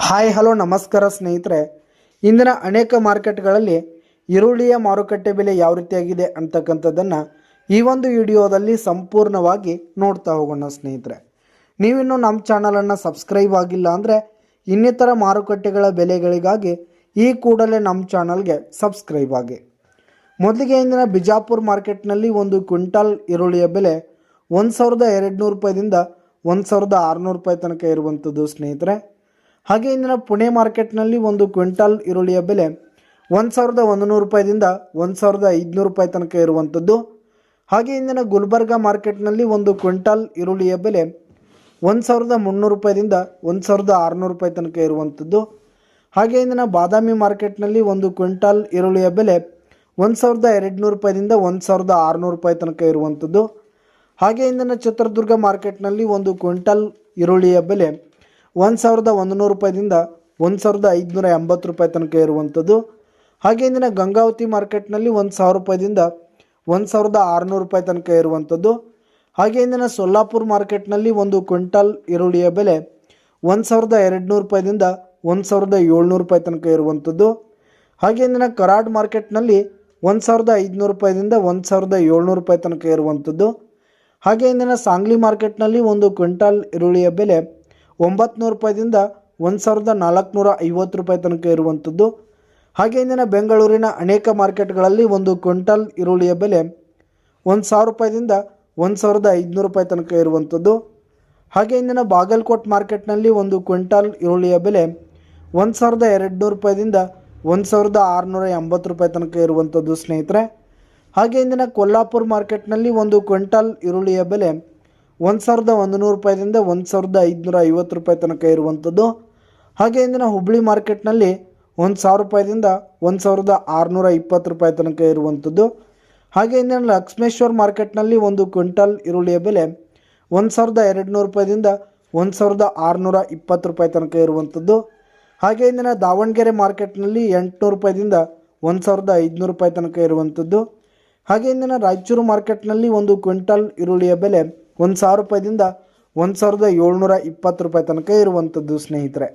Hi hello ನಮಸ್ಕಾರ ಸ್ನೇಹಿತರೆ. ಇಂದಿನ ಅನೇಕ ಮಾರ್ಕೆಟ್ಗಳಲ್ಲಿ ಈರುಳ್ಳಿಯ ಮಾರುಕಟ್ಟೆ ಬೆಲೆ ಯಾವ ರೀತಿಯಾಗಿದೆ ಅಂತಕ್ಕಂಥದ್ದನ್ನು ಈ ಒಂದು ವಿಡಿಯೋದಲ್ಲಿ ಸಂಪೂರ್ಣವಾಗಿ ನೋಡ್ತಾ ಹೋಗೋಣ ಸ್ನೇಹಿತರೆ. ನೀವಿನ್ನೂ ನಮ್ಮ ಚಾನಲನ್ನು ಸಬ್ಸ್ಕ್ರೈಬ್ ಆಗಿಲ್ಲ ಅಂದರೆ ಇನ್ನಿತರ ಮಾರುಕಟ್ಟೆಗಳ ಬೆಲೆಗಳಿಗಾಗಿ ಈ ಕೂಡಲೇ ನಮ್ಮ ಚಾನಲ್ಗೆ ಸಬ್ಸ್ಕ್ರೈಬ್ ಆಗಿ. ಮೊದಲಿಗೆ ಇಂದಿನ ಬಿಜಾಪುರ ಮಾರ್ಕೆಟ್ನಲ್ಲಿ ಒಂದು ಕ್ವಿಂಟಾಲ್ ಈರುಳ್ಳಿಯ ಬೆಲೆ 1200 ರೂಪಾಯಿದಿಂದ 1600 ರೂಪಾಯಿ ತನಕ ಇರುವಂಥದ್ದು ಸ್ನೇಹಿತರೆ. ಹಾಗೆ ಇಂದಿನ ಪುಣೆ ಮಾರ್ಕೆಟ್ನಲ್ಲಿ ಒಂದು ಕ್ವಿಂಟಾಲ್ ಈರುಳ್ಳಿಯ ಬೆಲೆ 1100 ರೂಪಾಯಿದಿಂದ 1500 ರೂಪಾಯಿ ತನಕ ಇರುವಂಥದ್ದು. ಹಾಗೆ ಇಂದಿನ ಗುಲ್ಬರ್ಗಾ ಮಾರ್ಕೆಟ್ನಲ್ಲಿ ಒಂದು ಕ್ವಿಂಟಾಲ್ ಈರುಳ್ಳಿಯ ಬೆಲೆ 1300 ರೂಪಾಯಿದಿಂದ 1600 ರೂಪಾಯಿ ತನಕ ಇರುವಂಥದ್ದು. ಹಾಗೆ ಇಂದಿನ ಬಾದಾಮಿ ಮಾರ್ಕೆಟ್ನಲ್ಲಿ ಒಂದು ಕ್ವಿಂಟಾಲ್ ಈರುಳ್ಳಿಯ ಬೆಲೆ 1200 ರೂಪಾಯಿದಿಂದ 1600 ರೂಪಾಯಿ ತನಕ ಇರುವಂಥದ್ದು. ಹಾಗೆ ಇಂದಿನ ಚಿತ್ರದುರ್ಗ ಮಾರ್ಕೆಟ್ನಲ್ಲಿ ಒಂದು ಕ್ವಿಂಟಾಲ್ ಈರುಳ್ಳಿಯ ಬೆಲೆ 1100 ರೂಪಾಯಿದಿಂದ 1580 ರೂಪಾಯಿ ತನಕ ಇರುವಂಥದ್ದು. ಹಾಗೆ ಇಂದಿನ ಗಂಗಾವತಿ ಮಾರ್ಕೆಟ್ನಲ್ಲಿ 1000 ರೂಪಾಯಿದಿಂದ 1600 ರೂಪಾಯಿ ತನಕ ಇರುವಂಥದ್ದು. ಹಾಗೆ ಇಂದಿನ ಸೊಲ್ಲಾಪುರ ಮಾರ್ಕೆಟ್ನಲ್ಲಿ ಒಂದು ಕ್ವಿಂಟಾಲ್ ಈರುಳ್ಳಿಯ ಬೆಲೆ 1200 ರೂಪಾಯಿದಿಂದ 1700 ರೂಪಾಯಿ ತನಕ ಇರುವಂಥದ್ದು. ಹಾಗೆ ಇಂದಿನ ಕರಾಡ್ ಮಾರ್ಕೆಟ್ನಲ್ಲಿ 1500 ರೂಪಾಯಿದಿಂದ 1700 ರೂಪಾಯಿ ತನಕ ಇರುವಂಥದ್ದು. ಹಾಗೆ ಇಂದಿನ ಸಾಂಗ್ಲಿ ಮಾರ್ಕೆಟ್ನಲ್ಲಿ ಒಂದು ಕ್ವಿಂಟಾಲ್ ಈರುಳ್ಳಿಯ ಬೆಲೆ 900 ರೂಪಾಯಿದಿಂದ 1450 ರೂಪಾಯಿ ತನಕ ಇರುವಂಥದ್ದು. ಹಾಗೆ ಇಂದಿನ ಬೆಂಗಳೂರಿನ ಅನೇಕ ಮಾರ್ಕೆಟ್ಗಳಲ್ಲಿ ಒಂದು ಕ್ವಿಂಟಾಲ್ ಈರುಳ್ಳಿಯ ಬೆಲೆ 1000 ರೂಪಾಯಿದಿಂದ 1500 ರೂಪಾಯಿ ತನಕ ಇರುವಂಥದ್ದು. ಹಾಗೆ ಇಂದಿನ ಬಾಗಲಕೋಟ್ ಮಾರ್ಕೆಟ್ನಲ್ಲಿ ಒಂದು ಕ್ವಿಂಟಾಲ್ ಈರುಳ್ಳಿಯ ಬೆಲೆ 1200 ರೂಪಾಯಿದಿಂದ 1680 ರೂಪಾಯಿ ತನಕ ಇರುವಂಥದ್ದು ಸ್ನೇಹಿತರೆ. ಹಾಗೆ ಇಂದಿನ ಕೊಲ್ಲಾಪುರ ಮಾರ್ಕೆಟ್ನಲ್ಲಿ ಒಂದು ಕ್ವಿಂಟಾಲ್ ಈರುಳ್ಳಿಯ ಬೆಲೆ 1100 ರೂಪಾಯಿದಿಂದ 1550 ರೂಪಾಯಿ ತನಕ ಇರುವಂಥದ್ದು. ಹಾಗೆ ಇಂದಿನ ಹುಬ್ಬಳ್ಳಿ ಮಾರ್ಕೆಟ್ನಲ್ಲಿ 1000 ರೂಪಾಯಿದಿಂದ 1620 ರೂಪಾಯಿ ತನಕ ಇರುವಂಥದ್ದು. ಹಾಗೆ ಇಂದಿನ ಲಕ್ಷ್ಮೇಶ್ವರ ಮಾರ್ಕೆಟ್ನಲ್ಲಿ ಒಂದು ಕ್ವಿಂಟಾಲ್ ಈರುಳ್ಳಿಯ ಬೆಲೆ 1200 ರೂಪಾಯಿದಿಂದ 1620 ರೂಪಾಯಿ ತನಕ ಇರುವಂಥದ್ದು. ಹಾಗೆ ಇಂದಿನ ದಾವಣಗೆರೆ ಮಾರ್ಕೆಟ್ನಲ್ಲಿ 800 ರೂಪಾಯಿದಿಂದ 1500 ರೂಪಾಯಿ ತನಕ ಇರುವಂಥದ್ದು. ಹಾಗೆ ಇಂದಿನ ರಾಯಚೂರು ಮಾರ್ಕೆಟ್ನಲ್ಲಿ ಒಂದು ಕ್ವಿಂಟಾಲ್ ಈರುಳ್ಳಿಯ ಬೆಲೆ 1000 ರೂಪಾಯಿದಿಂದ 1720 ರೂಪಾಯಿ ತನಕ ಇರುವಂಥದ್ದು ಸ್ನೇಹಿತರೆ.